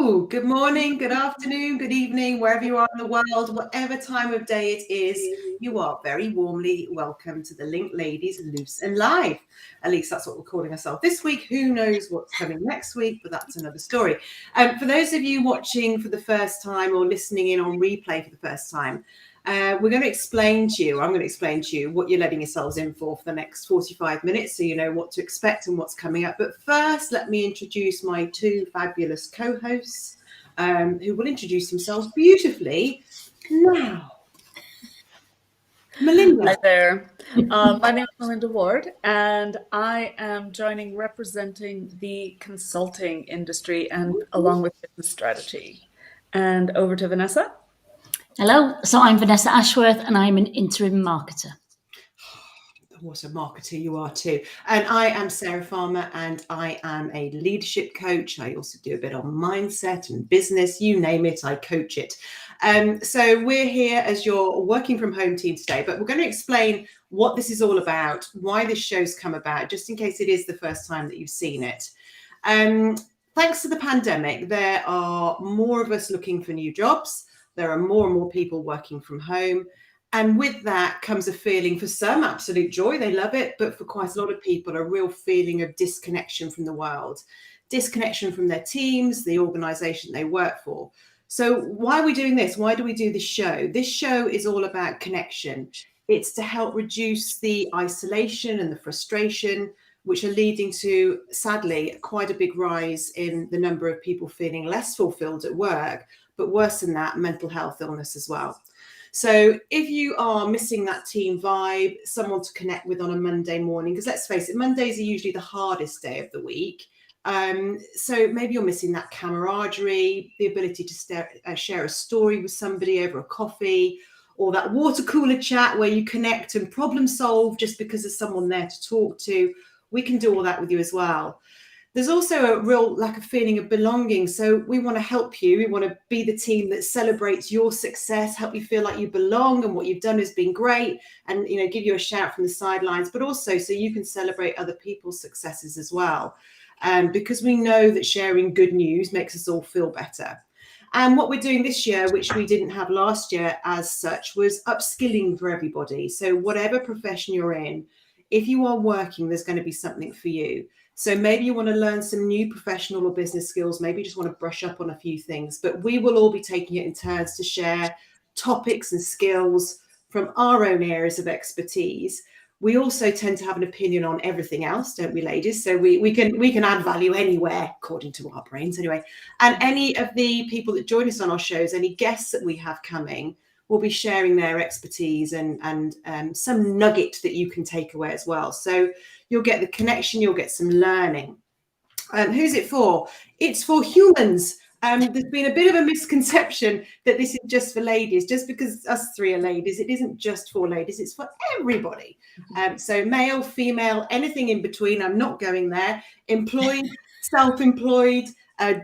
Hello, good morning, good afternoon, good evening, wherever you are in the world, whatever time of day it is, you are very warmly welcome to the Link Ladies Loose and Live. At least that's what we're calling ourselves this week. Who knows what's coming next week, but that's another story. For those of you watching for the first time or listening in on replay for the first time, I'm going to explain to you what you're letting yourselves in for the next 45 minutes so you know what to expect and what's coming up. But first, let me introduce my two fabulous co-hosts who will introduce themselves beautifully now. Melinda. Hi there. My name is Melinda Ward, and I am representing the consulting industry and along with business strategy. And over to Vanessa. Hello, so I'm Vanessa Ashworth and I'm an interim marketer. What a marketer you are too. And I am Sarah Farmer and I am a leadership coach. I also do a bit on mindset and business, you name it, I coach it. So we're here as your working from home team today, but we're going to explain what this is all about, why this show's come about, just in case it is the first time that you've seen it. Thanks to the pandemic, there are more of us looking for new jobs. There are more and more people working from home. And with that comes a feeling, for some, absolute joy. They love it. But for quite a lot of people, a real feeling of disconnection from the world, disconnection from their teams, the organization they work for. So why are we doing this? Why do we do this show? This show is all about connection. It's to help reduce the isolation and the frustration, which are leading to, sadly, quite a big rise in the number of people feeling less fulfilled at work. But worse than that, mental health illness as well. So if you are missing that team vibe, someone to connect with on a Monday morning, because let's face it, Mondays are usually the hardest day of the week. So maybe you're missing that camaraderie, the ability to share a story with somebody over a coffee, or that water cooler chat where you connect and problem solve just because there's someone there to talk to. We can do all that with you as well. There's also a real lack of feeling of belonging. So we want to help you. We want to be the team that celebrates your success, help you feel like you belong and what you've done has been great, and give you a shout from the sidelines, but also so you can celebrate other people's successes as well. Because we know that sharing good news makes us all feel better. And what we're doing this year, which we didn't have last year as such, was upskilling for everybody. So whatever profession you're in, if you are working, there's going to be something for you. So maybe you want to learn some new professional or business skills. Maybe you just want to brush up on a few things. But we will all be taking it in turns to share topics and skills from our own areas of expertise. We also tend to have an opinion on everything else, don't we, ladies? So we can add value anywhere, according to our brains anyway. And any of the people that join us on our shows, any guests that we have coming, will be sharing their expertise and some nugget that you can take away as well. So you'll get the connection, you'll get some learning. Who's it for? It's for humans. There's been a bit of a misconception that this is just for ladies. Just because us three are ladies, it isn't just for ladies, it's for everybody. So male, female, anything in between. I'm not going there. Employed, self-employed,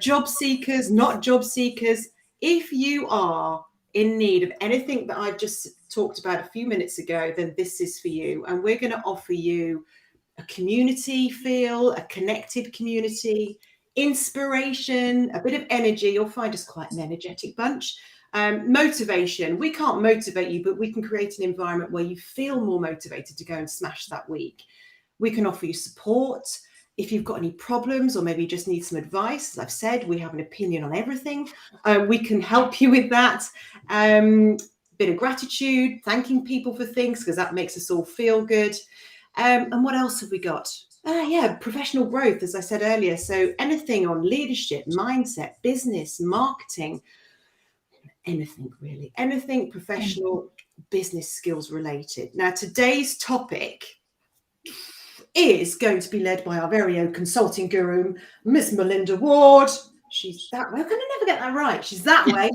job seekers, not job seekers. If you are in need of anything that I've just talked about a few minutes ago, then this is for you. And we're going to offer you a community feel, a connected community, inspiration, a bit of energy. You'll find us quite an energetic bunch. Motivation. We can't motivate you, but we can create an environment where you feel more motivated to go and smash that week. We can offer you support. If you've got any problems or maybe you just need some advice, as I've said, we have an opinion on everything. We can help you with that. Bit of gratitude, thanking people for things, because that makes us all feel good. And what else have we got? Professional growth, as I said earlier. So anything on leadership, mindset, business, marketing, anything really, anything professional, business skills related. Now, today's topic is going to be led by our very own consulting guru, Miss Melinda Ward. She's that way. I'm going to never get that right. She's that way.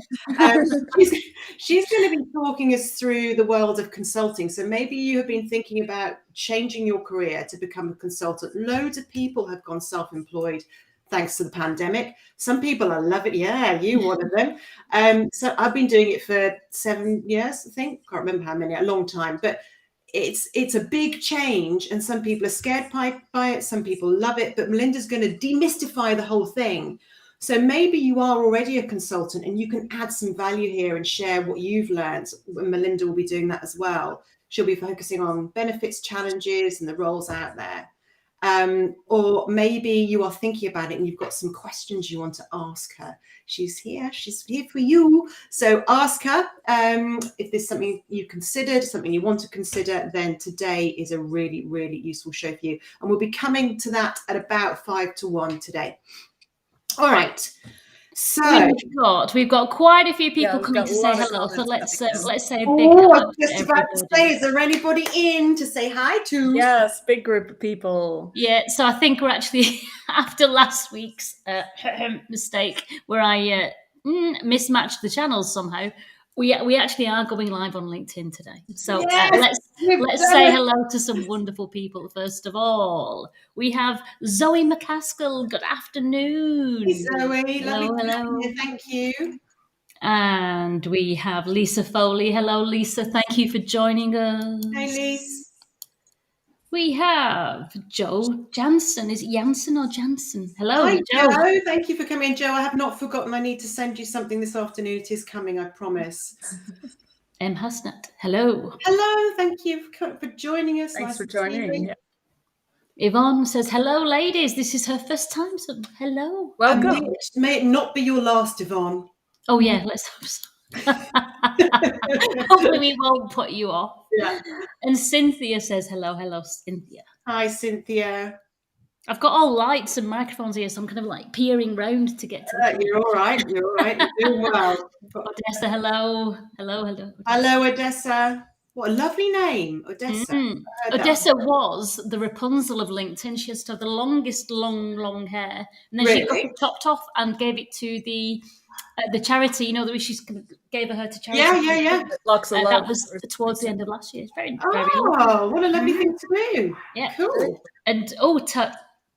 She's going to be talking us through the world of consulting. So maybe you have been thinking about changing your career to become a consultant. Loads of people have gone self-employed thanks to the pandemic. Some people are loving it. Yeah, you one of them. So I've been doing it for 7 years, I think. Can't remember how many, a long time. But it's a big change, and some people are scared by it. Some people love it. But Melinda's going to demystify the whole thing. So maybe you are already a consultant and you can add some value here and share what you've learned. And Melinda will be doing that as well. She'll be focusing on benefits, challenges, and the roles out there. Or maybe you are thinking about it and you've got some questions you want to ask her. She's here for you. So ask her if there's something you considered, something you want to consider, then today is a really, really useful show for you. And we'll be coming to that at about 1 today. All right. So we've got quite a few people coming to say hello. So let's say a big hello. I was just about to say, is there anybody in to say hi to? Yes, big group of people. Yeah, so I think we're actually after last week's mistake where I mismatched the channels somehow. We actually are going live on LinkedIn today. So let's say hello to some wonderful people. First of all, we have Zoe McCaskill. Good afternoon. Hey, Zoe. Hello. Thank you. And we have Lisa Foley. Hello, Lisa. Thank you for joining us. Hey, Lisa. We have Joe Jansen. Is it Jansen or Jansen? Hello, Hi, Joe. Thank you for coming, Joe. I have not forgotten. I need to send you something this afternoon. It is coming, I promise. Hasnat. Hello. Hello. Thank you for joining us. Thanks for joining. Yvonne says, hello, ladies. This is her first time. So hello. Welcome. May it not be your last, Yvonne. Oh, yeah. Let's hope so. Hopefully we won't put you off. Yeah. And Cynthia says hello, Cynthia. Hi, Cynthia. I've got all lights and microphones here, so I'm kind of like peering round to get to You're all right. You're doing well. Odessa, hello. Hello, Odessa. What a lovely name, Odessa. Odessa was the Rapunzel of LinkedIn. She has to have the longest long hair, and then she got it chopped off and gave it to the charity, that she gave her to charity. Yeah. Lots of love. That was towards the end of last year. It's very lovely. What a lovely thing to do. Yeah. Cool. And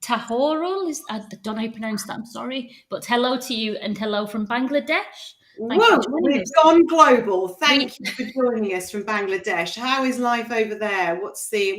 Tahorul, I don't know how you pronounce that, I'm sorry. But hello to you and hello from Bangladesh. Whoa, we've gone global. Thank you for joining us from Bangladesh. How is life over there? What's the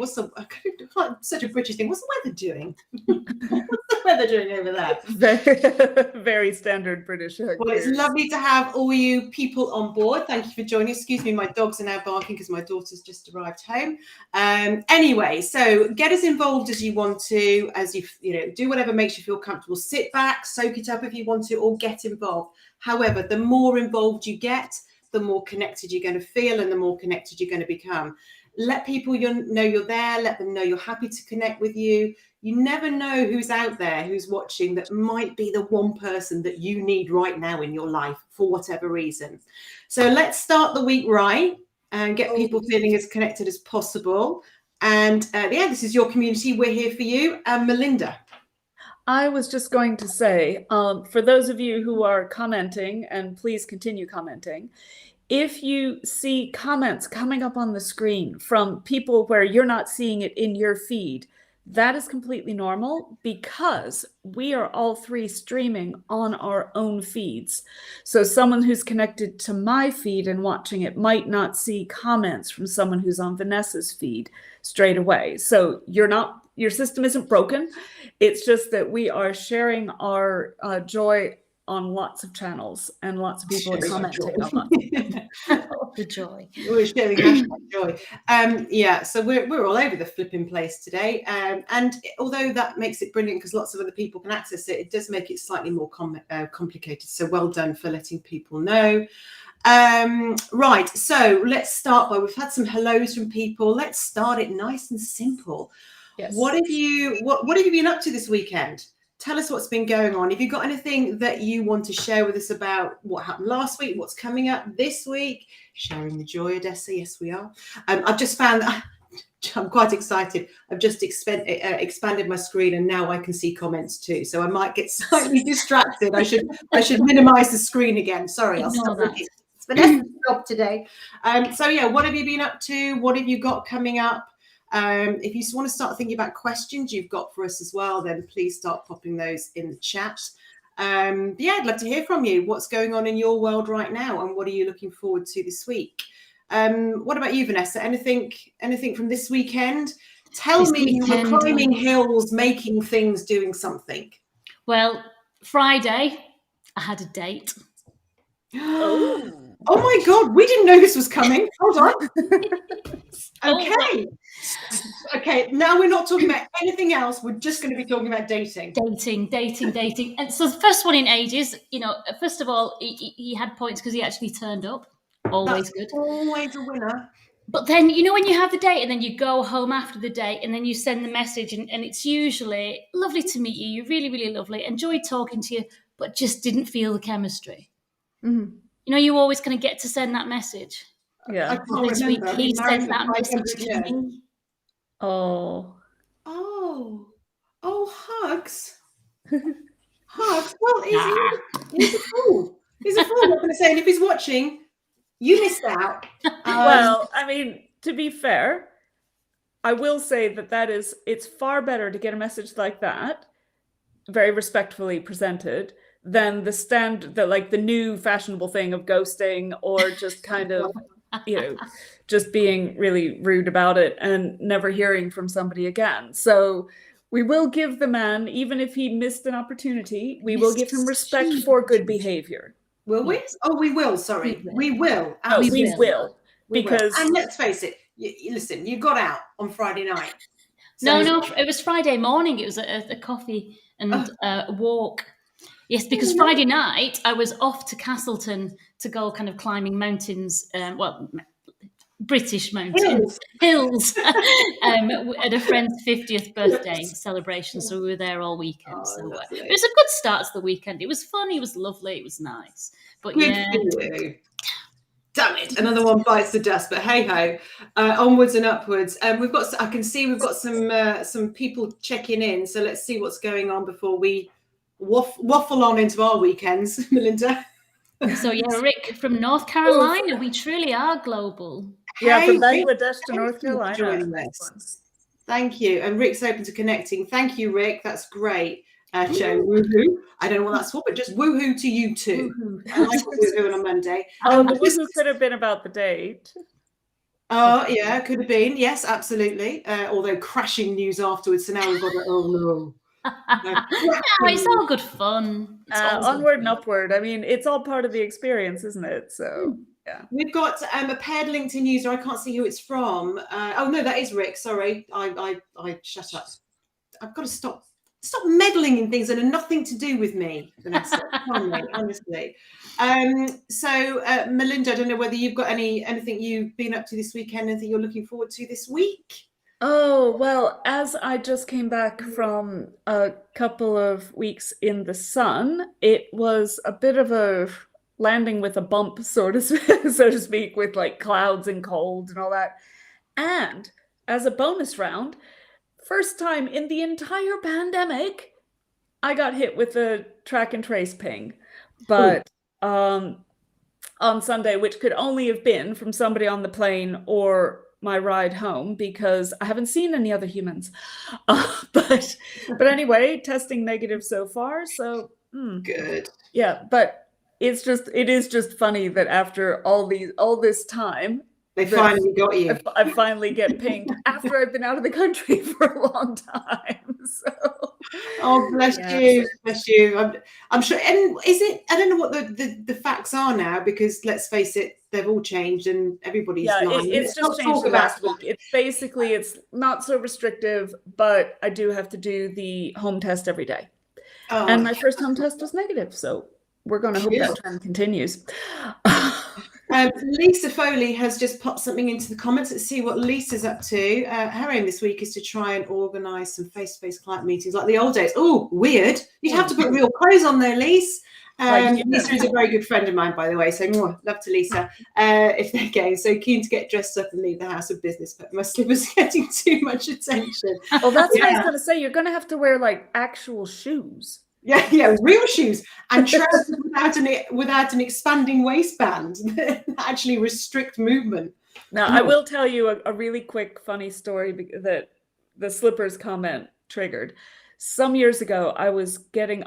such a British thing? What's the weather doing? What's the weather doing over there? Very, very standard British. Well, it's lovely to have all you people on board. Thank you for joining. Excuse me, my dogs are now barking because my daughter's just arrived home. Anyway, so get as involved as you want to, as you do whatever makes you feel comfortable. Sit back, soak it up if you want to, or get involved. However, the more involved you get, the more connected you're going to feel and the more connected you're going to become. Let people know you're there. Let them know you're happy to connect with you. You never know who's out there, who's watching, that might be the one person that you need right now in your life for whatever reason. So let's start the week right and get people feeling as connected as possible. And this is your community. We're here for you. Melinda. I was just going to say, for those of you who are commenting, and please continue commenting, if you see comments coming up on the screen from people where you're not seeing it in your feed, that is completely normal because we are all three streaming on our own feeds. So someone who's connected to my feed and watching it might not see comments from someone who's on Vanessa's feed straight away. So your system isn't broken. It's just that we are sharing our joy on lots of channels and lots of people are commenting on the joy. We're sharing hashtag joy. So we're all over the flipping place today. And although that makes it brilliant because lots of other people can access it, it does make it slightly more complicated. So well done for letting people know. Right, so let's start we've had some hellos from people. Let's start it nice and simple. Yes. What have you been up to this weekend? Tell us what's been going on. Have you got anything that you want to share with us about what happened last week, what's coming up this week? Sharing the joy, Odessa. Yes, we are. I've just found I'm quite excited. I've just expanded my screen and now I can see comments too. So I might get slightly distracted. I should minimize the screen again. Sorry, I'll stop that. It's Vanessa's job today. What have you been up to? What have you got coming up? If you want to start thinking about questions you've got for us as well, then please start popping those in the chat. I'd love to hear from you. What's going on in your world right now and what are you looking forward to this week? What about you, Vanessa? Anything from this weekend? Tell me you were climbing hills, making things, doing something. Well, Friday, I had a date. Oh. Oh my God, we didn't know this was coming. Hold on. Okay. Okay, now we're not talking about anything else. We're just going to be talking about dating. Dating. And so the first one in ages, first of all, he had points because he actually turned up. Always good. Always a winner. But then, when you have the date and then you go home after the date and then you send the message and it's usually lovely to meet you. You're really, really lovely. Enjoyed talking to you, but just didn't feel the chemistry. Mm-hmm. You always going to get to send that message. I Yeah. can't This remember. week he Been married sent for that 500 message to years. me. Oh. Oh, hugs. Hugs. Well, he's a fool. He's a fool. I'm not going to say. And if he's watching, you missed out. Well, I mean, to be fair, I will say it's far better to get a message like that, very respectfully presented, than the new fashionable thing of ghosting or just kind of, just being really rude about it and never hearing from somebody again. So we will give the man, even if he missed an opportunity, we will give him respect for good behavior. Will we? Oh, we will. Sorry. We will. No, we will. Because and let's face it, listen, you got out on Friday night. So... No, it was Friday morning. It was a coffee and a walk. Yes, because Friday night I was off to Castleton to go kind of climbing mountains, British mountains, hills, at a friend's 50th birthday celebration. So we were there all weekend. It was a good start to the weekend. It was fun. It was lovely. It was nice. But good for you. Damn it! Another one bites the dust. But hey ho, onwards and upwards. We've got. I can see we've got some people checking in. So let's see what's going on before we waffle on into our weekends, Melinda. So Rick from North Carolina. We truly are global. Yeah, from Bangladesh to North Carolina. Thank you. And Rick's open to connecting. Thank you, Rick. That's great. Joe, woohoo. I don't know what that's for, but just woohoo to you too. I like woohoo on a Monday. Oh, the woohoo could have been about the date. Oh, yeah, could have been. Yes, absolutely. Although crashing news afterwards. So now we've got oh no. It's all good fun. Onward and upward. I mean, it's all part of the experience, isn't it? So yeah. We've got a paired LinkedIn user. I can't see who it's from. Oh no, that is Rick. Sorry, I shut up. I've got to stop meddling in things that are nothing to do with me, Vanessa. Honestly. So Melinda, I don't know whether you've got anything you've been up to this weekend, anything you're looking forward to this week. Oh, well, as I just came back from a couple of weeks in the sun, it was a bit of a landing with a bump, so to speak, with like clouds and cold and all that. And as a bonus round, first time in the entire pandemic, I got hit with a track and trace ping. But on Sunday, which could only have been from somebody on the plane or my ride home, because I haven't seen any other humans. But anyway, testing negative so far. So good. Yeah, but it is just funny that after all this time, they finally got you. I finally get pinged after I've been out of the country for a long time. So, oh, bless you. I'm sure. And is it? I don't know what the facts are now, because let's face it, they've all changed and everybody's lying. It's just changed the last week. It's not so restrictive, but I do have to do the home test every day. Oh, and my first home test was negative, so we're going to hope that trend continues. Lisa Foley has just popped something into the comments. Let's see what Lisa's up to. Her aim this week is to try and organise some face-to-face client meetings like the old days. Oh, weird. You'd have to put real clothes on there, Lisa. Lisa is a very good friend of mine, by the way, so love to Lisa. If they're gay, so keen to get dressed up and leave the house of business, but my slippers getting too much attention. Well, that's what I was going to say. You're going to have to wear like actual shoes. Yeah, real shoes and trousers without an expanding waistband that actually restrict movement. Now, I will tell you a really quick funny story that the slippers comment triggered. Some years ago, I was living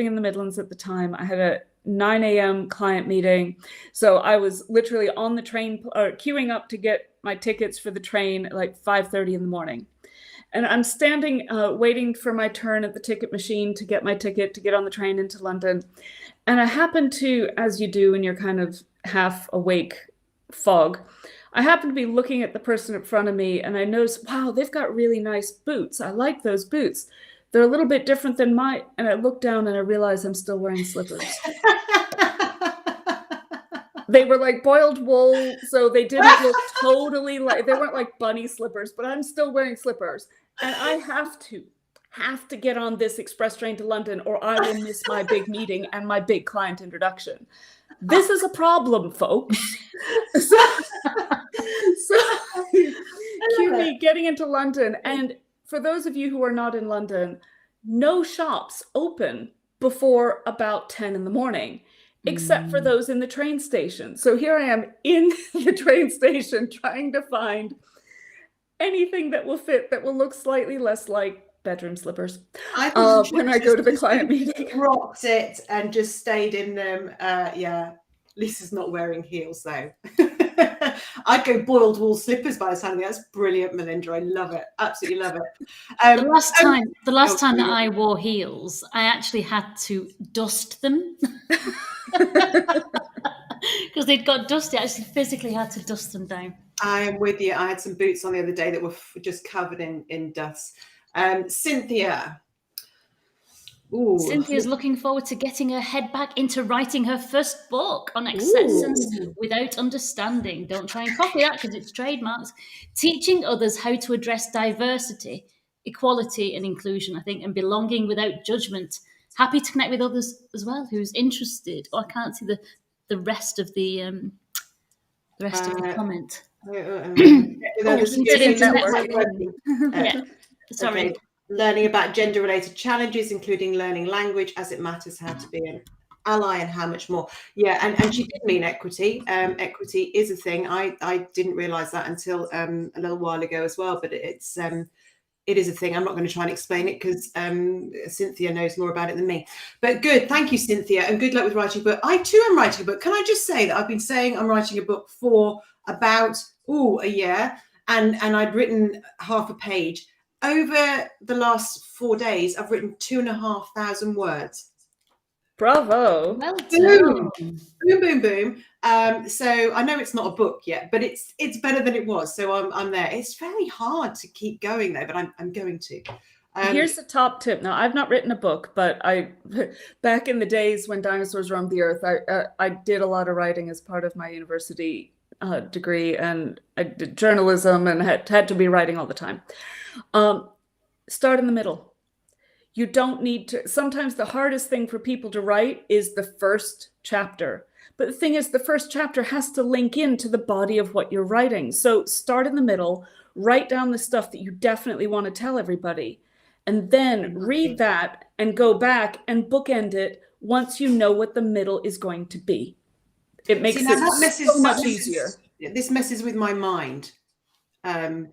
in the Midlands at the time. I had a 9 a.m. client meeting. So I was literally on the train, queuing up to get my tickets for the train at like 5:30 in the morning. And I'm standing waiting for my turn at the ticket machine to get my ticket to get on the train into London. And I happen to, as you do in your kind of half awake fog, I happen to be looking at the person in front of me, and I notice, wow, they've got really nice boots. I like those boots. They're a little bit different than mine. And I look down and I realize I'm still wearing slippers. They were like boiled wool, so they didn't look totally like, they weren't like bunny slippers, but I'm still wearing slippers. And I have to get on this express train to London, or I will miss my big meeting and my big client introduction. This is a problem, folks. So cue me getting into London. And for those of you who are not in London, no shops open before about 10 in the morning, except for those in the train station. So here I am in the train station trying to find anything that will fit, that will look slightly less like bedroom slippers when I go to the client meeting. Rocked it and just stayed in them. Yeah, Lisa's not wearing heels though. I'd go boiled wool slippers by the time. That's brilliant, Melinda. I love it. Absolutely love it. The last time that I wore heels, I actually had to dust them because they'd got dusty. I actually physically had to dust them down. I am with you. I had some boots on the other day that were just covered in dust. Cynthia. Ooh. Cynthia's looking forward to getting her head back into writing her first book on acceptance without understanding. Don't try and copy that because it's trademarks. Teaching others how to address diversity, equality and inclusion, I think, and belonging without judgment. Happy to connect with others as well who's interested. Oh, I can't see the rest of the comment. Sorry. Okay. Learning about gender-related challenges, including learning language as it matters, how to be an ally and how much more. Yeah, and she did mean equity. Equity is a thing. I didn't realise that until a little while ago as well, but it is a thing. I'm not going to try and explain it because Cynthia knows more about it than me. But good. Thank you, Cynthia, and good luck with writing a book. I too am writing a book. Can I just say that I've been saying I'm writing a book for about a year, and I'd written half a page. Over the last 4 days, I've written 2,500 words. Bravo. Well done. Boom, boom, boom. So I know it's not a book yet, but it's better than it was. So I'm there. It's very hard to keep going though, but I'm going to. Here's the top tip. Now, I've not written a book, but back in the days when dinosaurs roamed the earth, I did a lot of writing as part of my university degree, and I did journalism and had to be writing all the time. Start in the middle. You don't need to. Sometimes the hardest thing for people to write is the first chapter. But the thing is, the first chapter has to link into the body of what you're writing. So start in the middle, write down the stuff that you definitely want to tell everybody, and then read that and go back and bookend it once you know what the middle is going to be. It makes it so much easier. This messes with my mind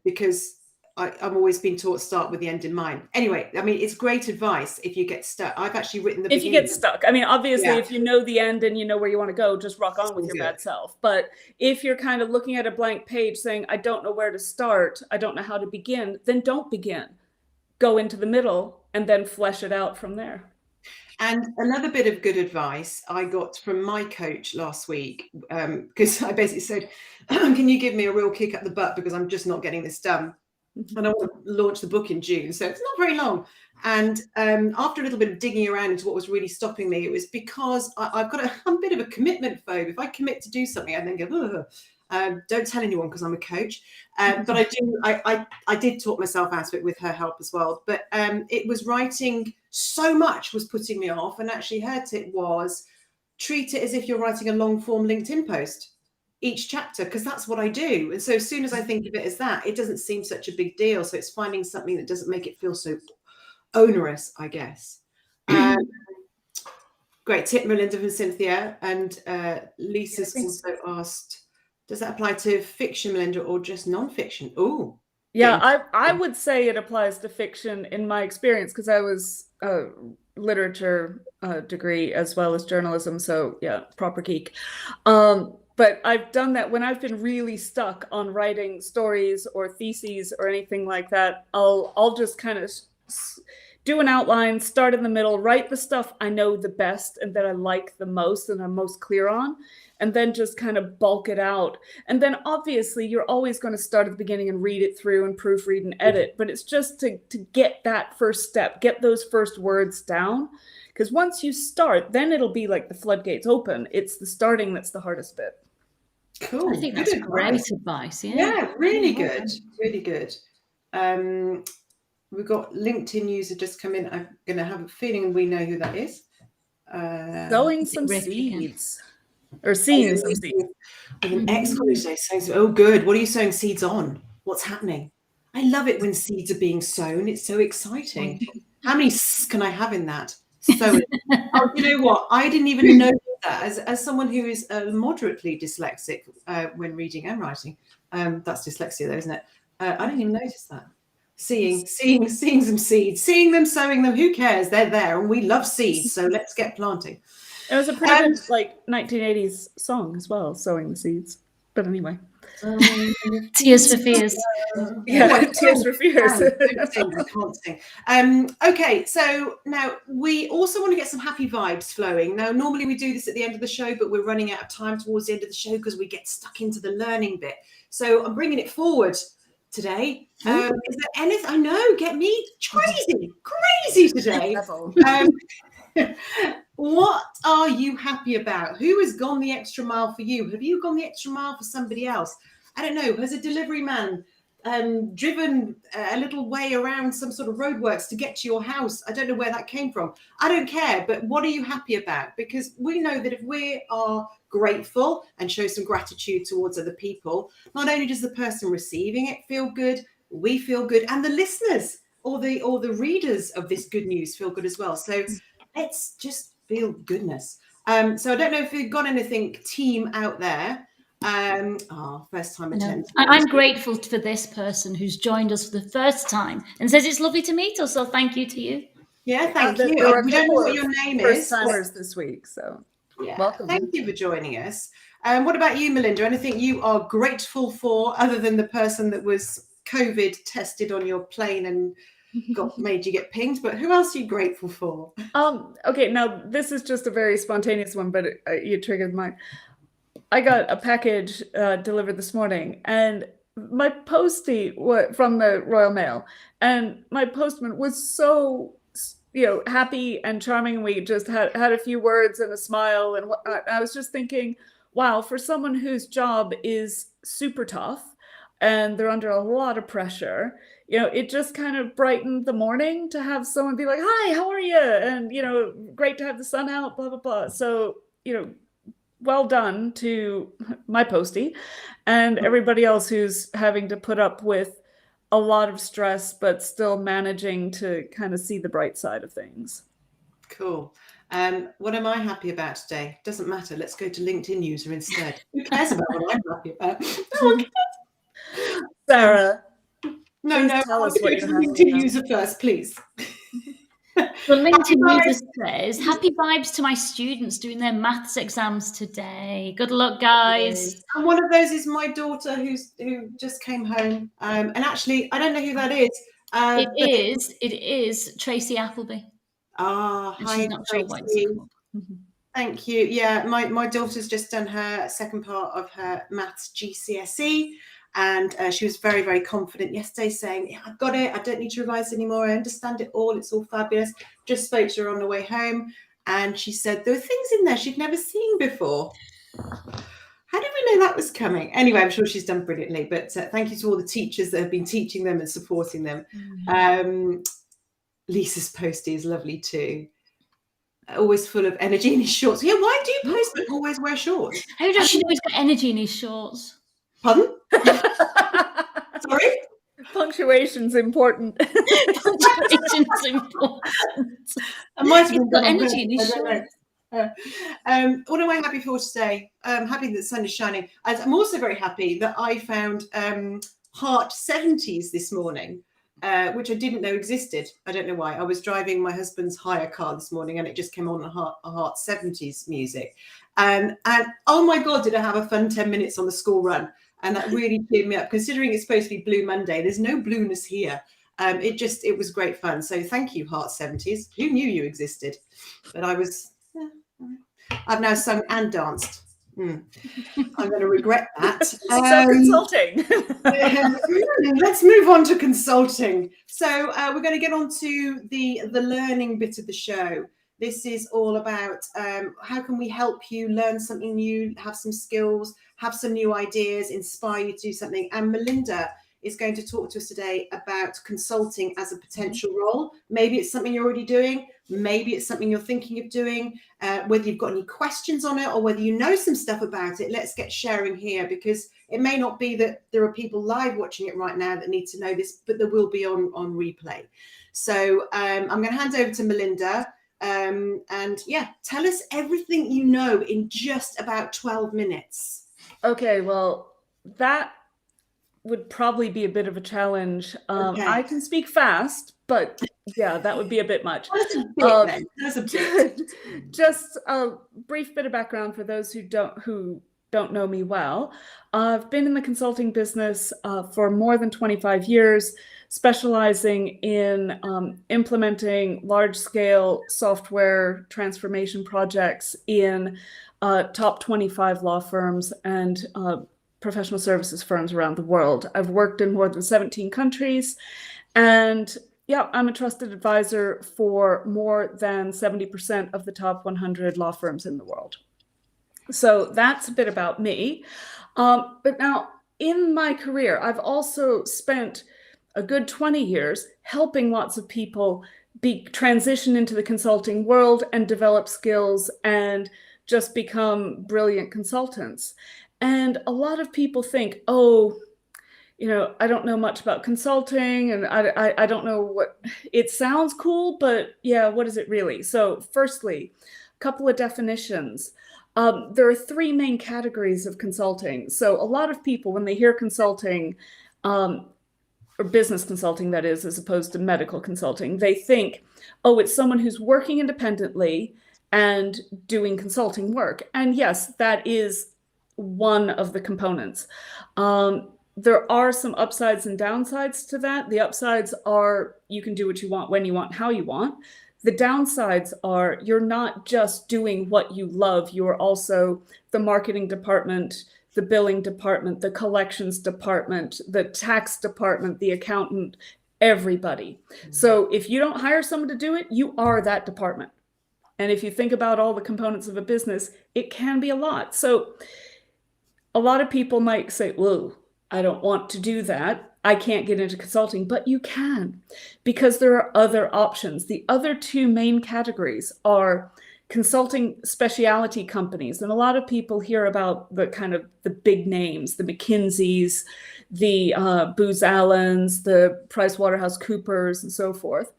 because I've always been taught start with the end in mind. Anyway, I mean, it's great advice if you get stuck. I've actually written the beginning. If you get stuck, I mean, obviously, if you know the end and you know where you want to go, just rock on with your bad self. But if you're kind of looking at a blank page saying, I don't know where to start, I don't know how to begin, then don't begin. Go into the middle and then flesh it out from there. And another bit of good advice I got from my coach last week, because I basically said, can you give me a real kick up the butt because I'm just not getting this done? And I want to launch the book in June, so it's not very long. And after a little bit of digging around into what was really stopping me, it was because I'm a bit of a commitment phobe. If I commit to do something, I then go, don't tell anyone because I'm a coach. But I did talk myself out of it with her help as well. But it was writing so much was putting me off. And actually her tip was treat it as if you're writing a long form LinkedIn post. Each chapter, because that's what I do. And so as soon as I think of it as that, it doesn't seem such a big deal. So it's finding something that doesn't make it feel so onerous, I guess. Great tip, Melinda and Cynthia. And Lisa's also asked, does that apply to fiction, Melinda, or just non-fiction? Oh, yeah, I would say it applies to fiction in my experience because I was a literature degree as well as journalism. So yeah, proper geek. But I've done that when I've been really stuck on writing stories or theses or anything like that. I'll just kind of do an outline, start in the middle, write the stuff I know the best and that I like the most and I'm most clear on, and then just kind of bulk it out. And then obviously you're always going to start at the beginning and read it through and proofread and edit, but it's just to get that first step, get those first words down. Because once you start, then it'll be like the floodgates open. It's the starting that's the hardest bit. Cool. I think that's great advice. Yeah, really good. Really good. We've got LinkedIn user just come in. I'm going to have a feeling we know who that is. Sowing some seeds. Or seeing some seeds. With an exclamation point. Oh, good. What are you sowing seeds on? What's happening? I love it when seeds are being sown. It's so exciting. How many can I have in that? So, oh, you know what? I didn't even know that. As someone who is moderately dyslexic when reading and writing, that's dyslexia, though, isn't it? I didn't even notice that. Seeing some seeds, seeing them, sowing them. Who cares? They're there, and we love seeds. So let's get planting. It was a pretty good, like 1980s song as well, sowing the seeds. But anyway. Tears for Fears. Tears for Fears. I can't sing. Okay, so now we also want to get some happy vibes flowing. Now, normally we do this at the end of the show, but we're running out of time towards the end of the show because we get stuck into the learning bit. So I'm bringing it forward today. Is there anything? I know, get me crazy today. What are you happy about? Who has gone the extra mile for you? Have you gone the extra mile for somebody else? I don't know. Has a delivery man driven a little way around some sort of roadworks to get to your house? I don't know where that came from. I don't care. But what are you happy about? Because we know that if we are grateful and show some gratitude towards other people, not only does the person receiving it feel good, we feel good, and the listeners or the readers of this good news feel good as well. So let's just feel goodness. So I don't know if you've got anything team out there. First time attendee. I'm grateful for this person who's joined us for the first time and says it's lovely to meet us. So thank you to you. Yeah, thank you. We don't know what your name is. First timers this week, so yeah, welcome. Thank you for joining us. What about you, Melinda? Anything you are grateful for other than the person that was COVID tested on your plane and made you get pinged? But who else are you grateful for? Okay, now this is just a very spontaneous one, but you triggered mine. I got a package delivered this morning, and my postie from the Royal Mail, and my postman was so happy and charming, and we just had a few words and a smile and whatnot. I was just thinking, wow, for someone whose job is super tough and they're under a lot of pressure, it just kind of brightened the morning to have someone be like, hi, how are you? And, great to have the sun out, blah, blah, blah. So, well done to my postie and everybody else who's having to put up with a lot of stress, but still managing to kind of see the bright side of things. Cool. What am I happy about today? Doesn't matter. Let's go to LinkedIn user instead. Who cares about what I'm happy about? No one cares. Sarah. No, tell us what you're LinkedIn user first, please. The LinkedIn user says, happy vibes to my students doing their maths exams today. Good luck, guys. And one of those is my daughter who just came home. And actually, I don't know who that is. It is Tracy Appleby. Hi, Tracy. Thank you. Yeah, my daughter's just done her second part of her maths GCSE. And she was very, very confident yesterday, saying, yeah, I've got it. I don't need to revise anymore. I understand it all. It's all fabulous. Just spoke to her on the way home. And she said there were things in there she'd never seen before. How did we know that was coming? Anyway, I'm sure she's done brilliantly. But thank you to all the teachers that have been teaching them and supporting them. Lisa's postie is lovely too. Always full of energy in his shorts. Yeah, why do postmen always wear shorts? How does she know he's got energy in his shorts? Pardon? Sorry? Punctuation's important. Punctuation's important. I might have got energy in his shorts. What am I happy for today? I'm happy that the sun is shining. I'm also very happy that I found Heart 70s this morning, which I didn't know existed. I don't know why. I was driving my husband's hire car this morning and it just came on a Heart 70s music. And oh my God, did I have a fun 10 minutes on the school run. And that really cheered me up, considering it's supposed to be Blue Monday. There's no blueness here. It was great fun. So thank you, Heart 70s. Who knew you existed? But I've now sung and danced. I'm going to regret that. So consulting. Let's move on to consulting. So we're going to get on to the learning bit of the show. This is all about how can we help you learn something new, have some skills, have some new ideas, inspire you to do something. And Melinda is going to talk to us today about consulting as a potential role. Maybe it's something you're already doing. Maybe it's something you're thinking of doing. Whether you've got any questions on it or whether you know some stuff about it, let's get sharing here, because it may not be that there are people live watching it right now that need to know this, but there will be on replay. So I'm going to hand over to Melinda. And yeah, tell us everything you know in just about 12 minutes. Okay, well, that would probably be a bit of a challenge. Okay. I can speak fast, but yeah, that would be a bit much. That's a bit. Just a brief bit of background for those who don't know me well. I've been in the consulting business for more than 25 years, specializing in implementing large-scale software transformation projects in top 25 law firms and professional services firms around the world. I've worked in more than 17 countries, and yeah, I'm a trusted advisor for more than 70% of the top 100 law firms in the world. So that's a bit about me. But now in my career, I've also spent a good 20 years helping lots of people transition into the consulting world and develop skills and just become brilliant consultants. And a lot of people think, oh, I don't know much about consulting, and I don't know what it sounds cool, but yeah, what is it really? So firstly, a couple of definitions. There are three main categories of consulting. So a lot of people, when they hear consulting, or business consulting, that is, as opposed to medical consulting, they think, oh, it's someone who's working independently and doing consulting work. And yes, that is one of the components. There are some upsides and downsides to that. The upsides are you can do what you want, when you want, how you want. The downsides are you're not just doing what you love, you're also the marketing department, the billing department, the collections department, the tax department, the accountant, everybody. So if you don't hire someone to do it, you are that department. And if you think about all the components of a business, it can be a lot. So a lot of people might say, whoa, I don't want to do that. I can't get into consulting, but you can, because there are other options. The other two main categories are consulting specialty companies. And a lot of people hear about the kind of the big names, the McKinseys, the Booz Allens, the PricewaterhouseCoopers, and so forth.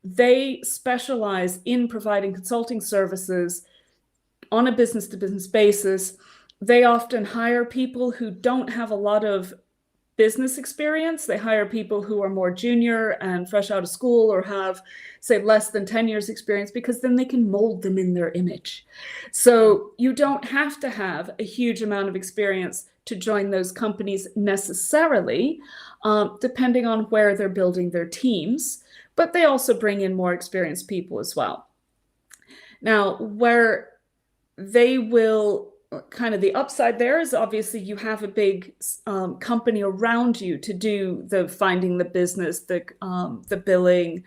They specialize in providing consulting services on a business-to-business basis. They often hire people who don't have a lot of business experience. They hire people who are more junior and fresh out of school or have, say, less than 10 years experience, because then they can mold them in their image. So you don't have to have a huge amount of experience to join those companies necessarily, depending on where they're building their teams, but they also bring in more experienced people as well. Now, where they will kind of the upside there is obviously you have a big company around you to do the finding the business, the billing,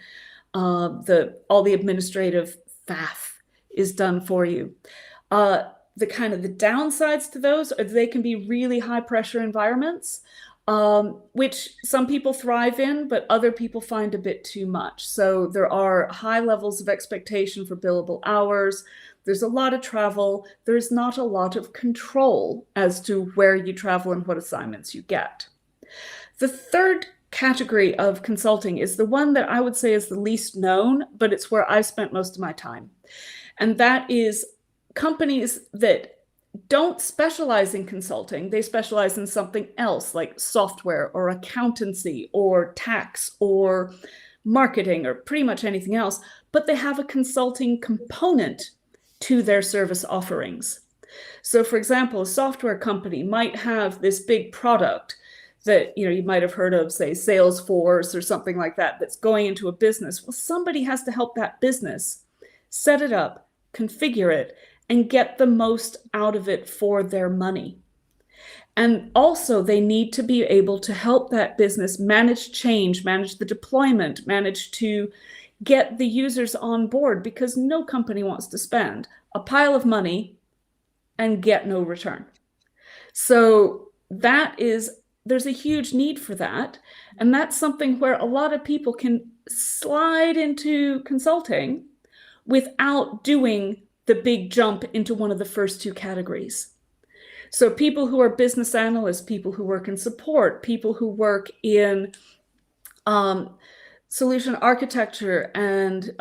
all the administrative faff is done for you. The kind of the downsides to those are they can be really high pressure environments, which some people thrive in, but other people find a bit too much. So there are high levels of expectation for billable hours. There's a lot of travel. There's not a lot of control as to where you travel and what assignments you get. The third category of consulting is the one that I would say is the least known, but it's where I've spent most of my time. And that is companies that don't specialize in consulting. They specialize in something else like software or accountancy or tax or marketing or pretty much anything else, but they have a consulting component to their service offerings. So for example, a software company might have this big product that, you might have heard of, say, Salesforce or something like that, that's going into a business. Well, somebody has to help that business set it up, configure it, and get the most out of it for their money. And also, they need to be able to help that business manage change, manage the deployment, manage to get the users on board, because no company wants to spend a pile of money and get no return. So there's a huge need for that. And that's something where a lot of people can slide into consulting without doing the big jump into one of the first two categories. So people who are business analysts, people who work in support, people who work in solution architecture and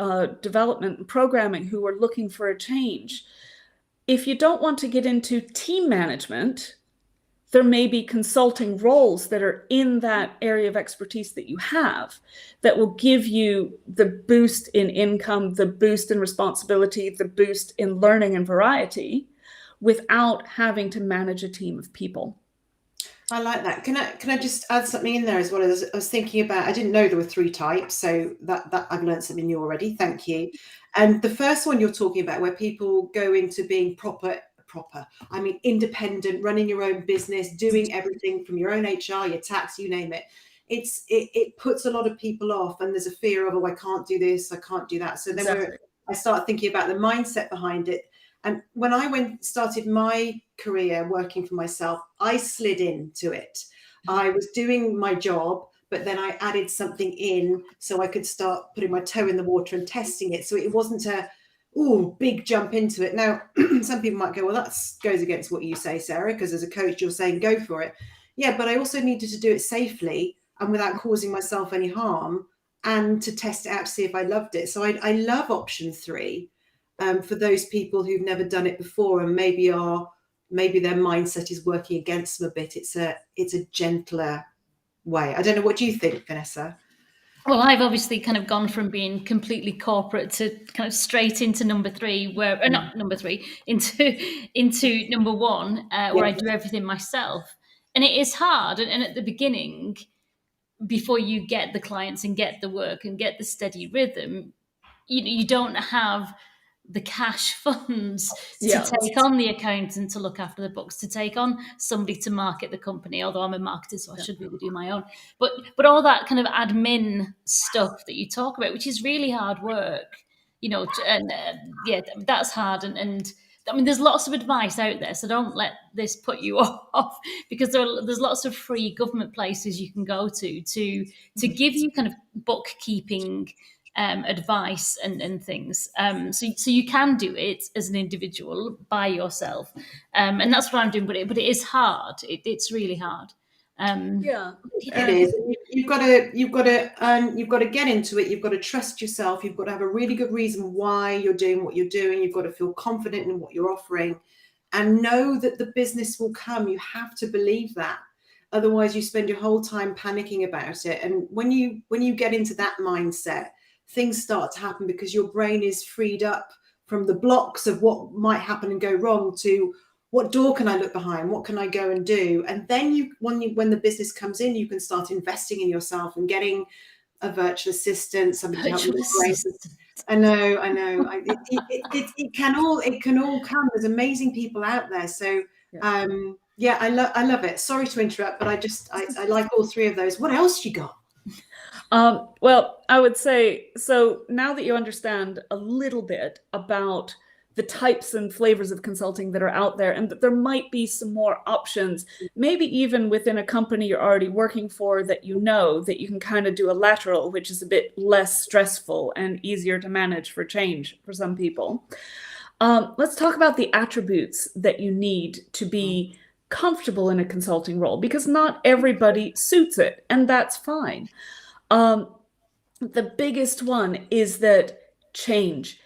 development and programming, who are looking for a change. If you don't want to get into team management, there may be consulting roles that are in that area of expertise that you have that will give you the boost in income, the boost in responsibility, the boost in learning and variety without having to manage a team of people. I like that. Can I just add something in there as well? I was thinking about, I didn't know there were 3 types, so that I've learned something new already. Thank you. And the first one you're talking about, where people go into being I mean, independent, running your own business, doing everything from your own HR, your tax, you name it. It puts a lot of people off, and there's a fear of, oh, I can't do this, I can't do that. So then I start thinking about the mindset behind it. And when I started my career working for myself, I slid into it. I was doing my job, but then I added something in so I could start putting my toe in the water and testing it. So it wasn't a big jump into it. Now, some people might go, well, that goes against what you say, Sarah, because as a coach, you're saying go for it. Yeah, but I also needed to do it safely and without causing myself any harm, and to test it out to see if I loved it. So I love option 3. For those people who've never done it before, and maybe their mindset is working against them a bit. It's a gentler way. I don't know. What do you think, Vanessa? Well, I've obviously kind of gone from being completely corporate to kind of straight into number 3, not number 3, into number 1, where I do everything myself. And it is hard. And at the beginning, before you get the clients and get the work and get the steady rhythm, you don't have the cash funds to take on the accountant to look after the books, to take on somebody to market the company, although I'm a marketer, so I should really do my own. But all that kind of admin stuff that you talk about, which is really hard work, and that's hard. And I mean, there's lots of advice out there, so don't let this put you off, because there's lots of free government places you can go to give you kind of bookkeeping advice and things. So you can do it as an individual by yourself, and that's what I'm doing. But it is hard. It's really hard. It is. You've got to get into it. You've got to trust yourself. You've got to have a really good reason why you're doing what you're doing. You've got to feel confident in what you're offering, and know that the business will come. You have to believe that. Otherwise, you spend your whole time panicking about it. And when you get into that mindset, things start to happen, because your brain is freed up from the blocks of what might happen and go wrong to what door can I look behind? What can I go and do? And then when the business comes in, you can start investing in yourself and getting a virtual assistant, somebody to help you with the I know. It can all come. There's amazing people out there. So I love it. Sorry to interrupt, but I like all 3 of those. What else you got? Well, I would say, so now that you understand a little bit about the types and flavors of consulting that are out there, and that there might be some more options, maybe even within a company you're already working for, that that you can kind of do a lateral, which is a bit less stressful and easier to manage for change for some people. Let's talk about the attributes that you need to be comfortable in a consulting role, because not everybody suits it, and that's fine. The biggest one is that change.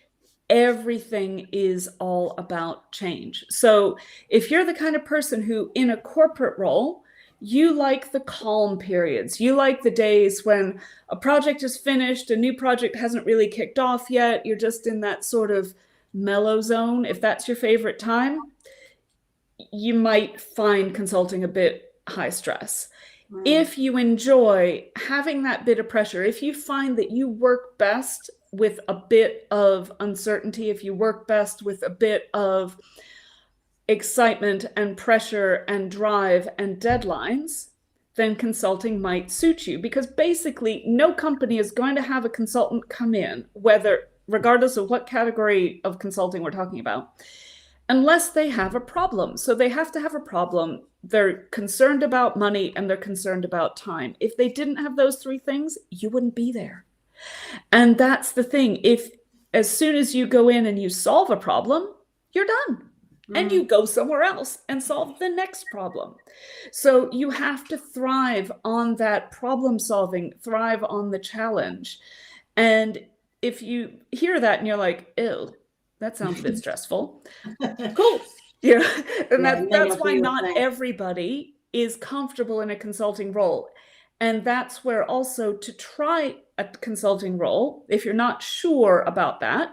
Everything is all about change. So if you're the kind of person who, in a corporate role, you like the calm periods, you like the days when a project is finished, a new project hasn't really kicked off yet, you're just in that sort of mellow zone. If that's your favorite time, you might find consulting a bit high stress. Mm. If you enjoy having that bit of pressure, if you find that you work best with a bit of uncertainty, if you work best with a bit of excitement and pressure and drive and deadlines, then consulting might suit you, because basically no company is going to have a consultant come in, regardless of what category of consulting we're talking about, unless they have a problem. So they have to have a problem. They're concerned about money and they're concerned about time. If they didn't have those three things, you wouldn't be there. And that's the thing. If as soon as you go in and you solve a problem, you're done. And you go somewhere else and solve the next problem. So you have to thrive on that problem solving, thrive on the challenge. And if you hear that and you're like, ew, that sounds a bit stressful. Cool. Yeah. And that's why not everybody is comfortable in a consulting role. And that's where also, to try a consulting role, if you're not sure about that,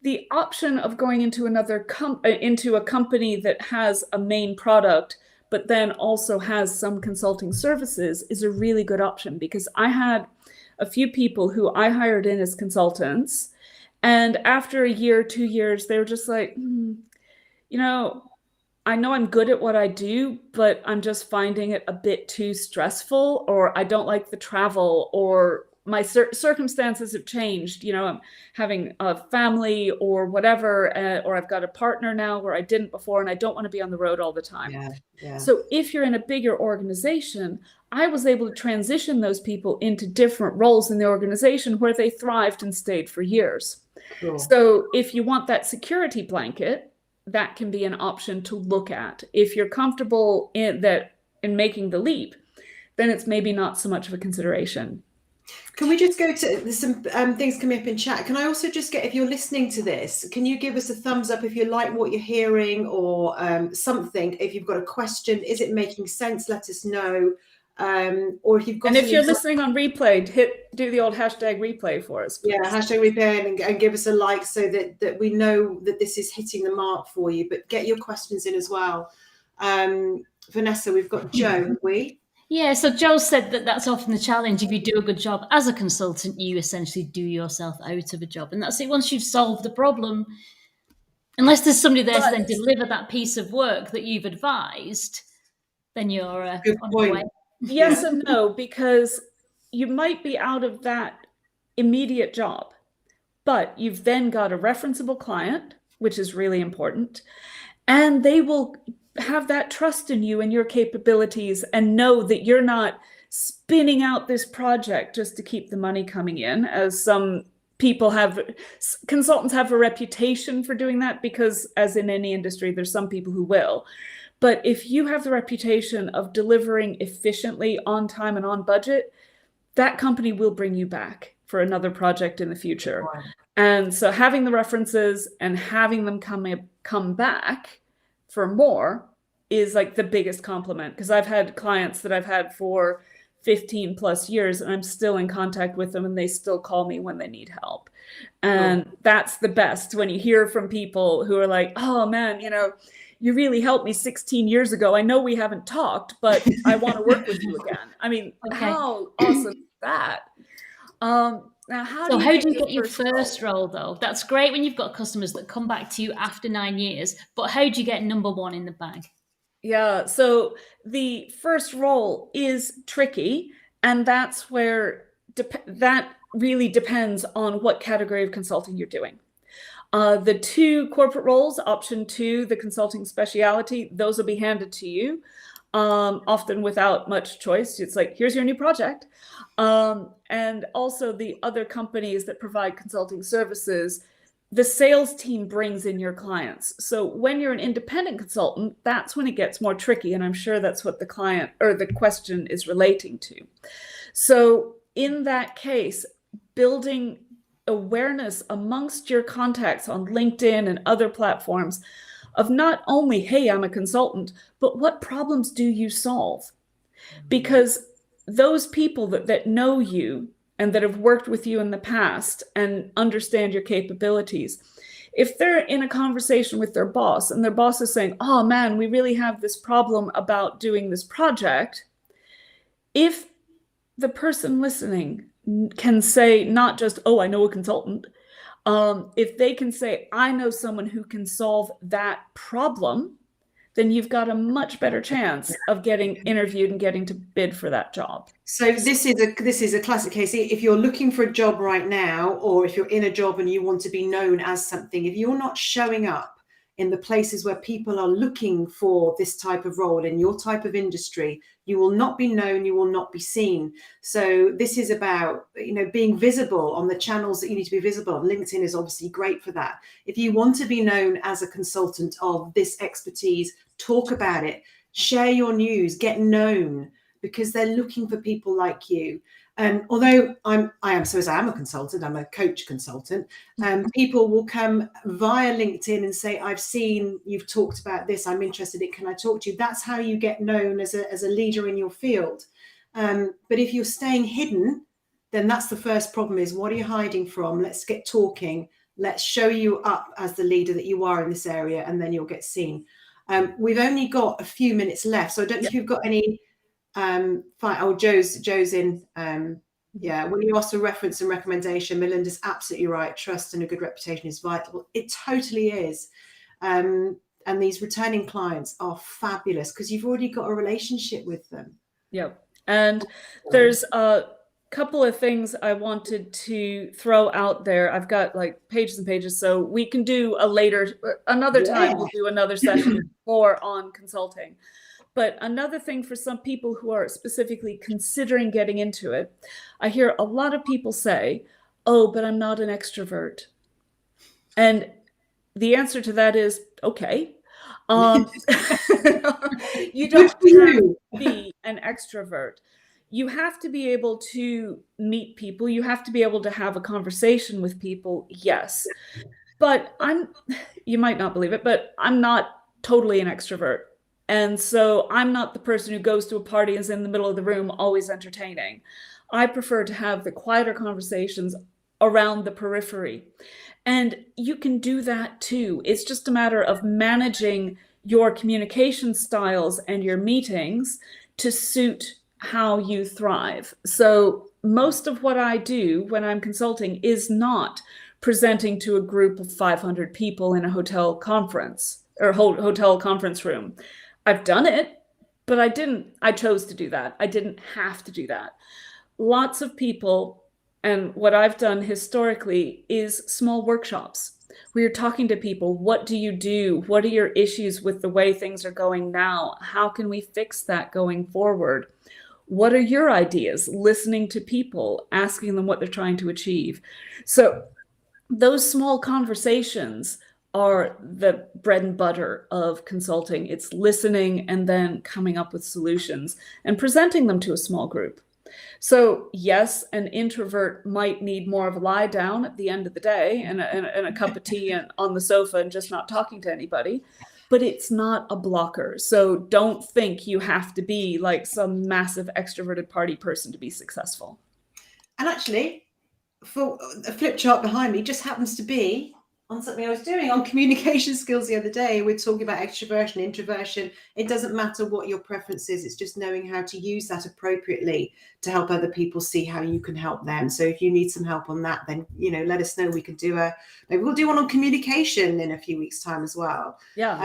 the option of going into into a company that has a main product, but then also has some consulting services, is a really good option. Because I had a few people who I hired in as consultants, and after a year, 2 years, they were just like, I know I'm good at what I do, but I'm just finding it a bit too stressful, or I don't like the travel, or my circumstances have changed. I'm having a family or whatever, or I've got a partner now where I didn't before, and I don't want to be on the road all the time. Yeah. So if you're in a bigger organization, I was able to transition those people into different roles in the organization where they thrived and stayed for years. Cool. So if you want that security blanket, that can be an option to look at. If you're comfortable in making the leap, then it's maybe not so much of a consideration. Can we just go to, there's some things coming up in chat. Can I also just get, if you're listening to this, can you give us a thumbs up if you like what you're hearing, or something? If you've got a question, is it making sense? Let us know. Or if you've got, and if you're listening on replay, do the old hashtag replay for us, please. Yeah, hashtag replay, and give us a like so that we know that this is hitting the mark for you. But get your questions in as well. Vanessa, we've got Joe, have we? Yeah, so Joe said that's often the challenge. If you do a good job as a consultant, you essentially do yourself out of a job. And that's it. Once you've solved the problem, unless there's somebody there to then deliver that piece of work that you've advised, then you're on your way. Yes and no, because you might be out of that immediate job, but you've then got a referenceable client, which is really important, and they will have that trust in you and your capabilities, and know that you're not spinning out this project just to keep the money coming in, as some people have. Consultants have a reputation for doing that, because as in any industry, there's some people who will. But if you have the reputation of delivering efficiently, on time and on budget, that company will bring you back for another project in the future. Wow. And so having the references and having them come back for more is like the biggest compliment. Because I've had clients that I've had for 15 plus years, and I'm still in contact with them, and they still call me when they need help. And that's the best, when you hear from people who are like, oh man, you really helped me 16 years ago. I know we haven't talked, but I want to work with you again. I mean, how awesome is that? Now, how do you get your first role, though? That's great when you've got customers that come back to you after 9 years, but how do you get number one in the bag? Yeah, so the first role is tricky, and that's where that really depends on what category of consulting you're doing. The 2 corporate roles, option 2, the consulting speciality, those will be handed to you, often without much choice. It's like, here's your new project. And also the other companies that provide consulting services, the sales team brings in your clients. So when you're an independent consultant, that's when it gets more tricky. And I'm sure that's what the client or the question is relating to. So in that case, building awareness amongst your contacts on LinkedIn and other platforms of not only, hey, I'm a consultant, but what problems do you solve? Because those people that know you and that have worked with you in the past and understand your capabilities, If they're in a conversation with their boss and their boss is saying, oh man, we really have this problem about doing this project, if the person listening can say not just, oh, I know a consultant, if they can say, I know someone who can solve that problem, then you've got a much better chance of getting interviewed and getting to bid for that job. So this is a classic case. If you're looking for a job right now, or if you're in a job and you want to be known as something, if you're not showing up in the places where people are looking for this type of role in your type of industry, you will not be known, you will not be seen. So this is about, being visible on the channels that you need to be visible. LinkedIn is obviously great for that. If you want to be known as a consultant of this expertise, talk about it, share your news, get known, because they're looking for people like you. Although I am a consultant, I'm a coach consultant, people will come via LinkedIn and say, I've seen you've talked about this, I'm interested in, can I talk to you? That's how you get known as a leader in your field. But if you're staying hidden, then that's the first problem, is what are you hiding from? Let's get talking. Let's show you up as the leader that you are in this area, and then you'll get seen. We've only got a few minutes left, so I don't know if you've got any Joe's in. When you ask for reference and recommendation, Melinda's absolutely right. Trust and a good reputation is vital. It totally is. And these returning clients are fabulous because you've already got a relationship with them. Yeah. And there's a couple of things I wanted to throw out there. I've got like pages and pages, so we can do another time we'll do another session more on consulting. But another thing for some people who are specifically considering getting into it, I hear a lot of people say, oh, but I'm not an extrovert. And the answer to that is, okay. You don't have to be an extrovert. You have to be able to meet people. You have to be able to have a conversation with people, yes. But you might not believe it, but I'm not totally an extrovert. And so I'm not the person who goes to a party and is in the middle of the room always entertaining. I prefer to have the quieter conversations around the periphery. And you can do that too. It's just a matter of managing your communication styles and your meetings to suit how you thrive. So most of what I do when I'm consulting is not presenting to a group of 500 people in a hotel conference or hotel conference room. I've done it, but I chose to do that. I didn't have to do that. Lots of people, and what I've done historically is small workshops where you're talking to people. What do you do? What are your issues with the way things are going now? How can we fix that going forward? What are your ideas? Listening to people, asking them what they're trying to achieve. So those small conversations are the bread and butter of consulting. It's listening and then coming up with solutions and presenting them to a small group. So yes, an introvert might need more of a lie down at the end of the day and a cup of tea and on the sofa and just not talking to anybody, but it's not a blocker. So don't think you have to be like some massive extroverted party person to be successful. And actually, for a flip chart behind me just happens to be on something I was doing on communication skills the other day. We're talking about extroversion, introversion. It doesn't matter what your preference is. It's just knowing how to use that appropriately to help other people see how you can help them. So if you need some help on that, then, let us know. We could maybe we'll do one on communication in a few weeks' time as well. Yeah.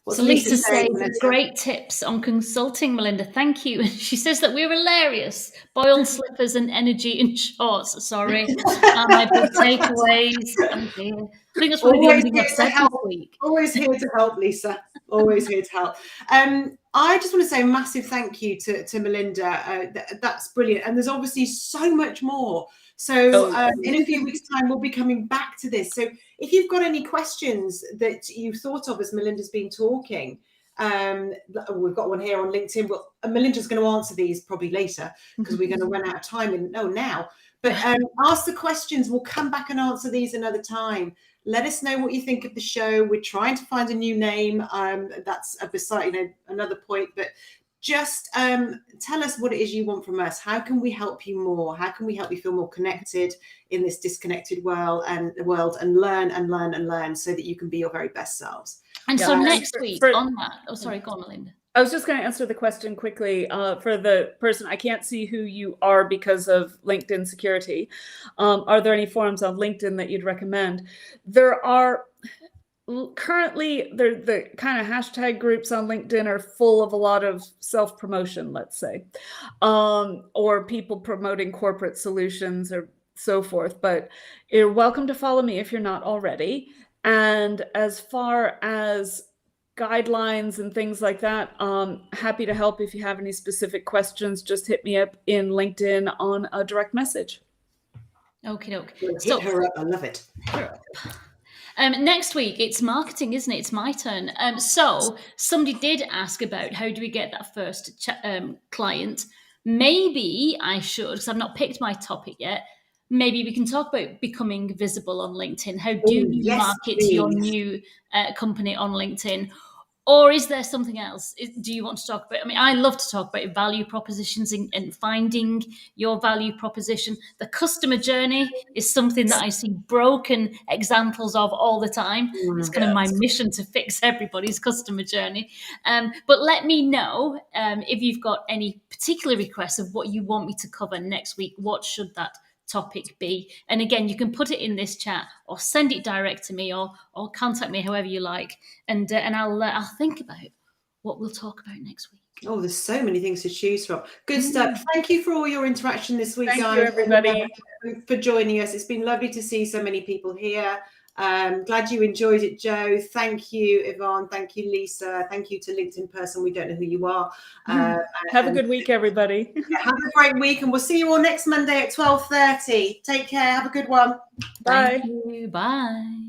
What's so Lisa says great tips on consulting, Melinda. Thank you. She says that we're hilarious. Boiled slippers and energy in shorts. Sorry. My big takeaways. Oh dear. I think that's really the only thing I've said this week. Always here to help, Lisa. Always here to help. I just want to say a massive thank you to Melinda. That's brilliant. And there's obviously so much more. So in a few weeks' time, we'll be coming back to this. So if you've got any questions that you've thought of as Melinda's been talking, we've got one here on LinkedIn. Well, Melinda's going to answer these probably later because we're going to run out of time now. But ask the questions. We'll come back and answer these another time. Let us know what you think of the show. We're trying to find a new name. That's beside another point, but just tell us what it is you want from us. How can we help you more? How can we help you feel more connected in this disconnected world and learn and learn and learn so that you can be your very best selves? And Yeah, so and next week on that, oh, sorry, go on, Melinda. I was just going to answer the question quickly for the person. I can't see who you are because of LinkedIn security. Are there any forums on LinkedIn that you'd recommend? There are currently, the kind of hashtag groups on LinkedIn are full of a lot of self-promotion, let's say, or people promoting corporate solutions or so forth. But you're welcome to follow me if you're not already. And as far as guidelines and things like that, happy to help. If you have any specific questions, just hit me up in LinkedIn on a direct message. Okie doke. So, hit her up. I love it. Next week, it's marketing, isn't it? It's my turn. So somebody did ask about how do we get that first client. Maybe I should, because I've not picked my topic yet. Maybe we can talk about becoming visible on LinkedIn. How do you market your new company on LinkedIn? Or is there something else? Do you want to talk about? I mean, I love to talk about value propositions and finding your value proposition. The customer journey is something that I see broken examples of all the time. It's kind of my mission to fix everybody's customer journey. But let me know if you've got any particular requests of what you want me to cover next week. What should that topic be? And again, you can put it in this chat or send it direct to me or contact me however you like, and I'll think about what we'll talk about next week. Oh, there's so many things to choose from. Good stuff. Thank you for all your interaction this week, guys. Thank you, everybody, for joining us. It's been lovely to see so many people here. Glad you enjoyed it, Joe. Thank you, Yvonne. Thank you, Lisa. Thank you to LinkedIn person. We don't know who you are. Have a good week, everybody. Have a great week, and we'll see you all next Monday at 12:30. Take care. Have a good one. Bye. Thank you. Bye.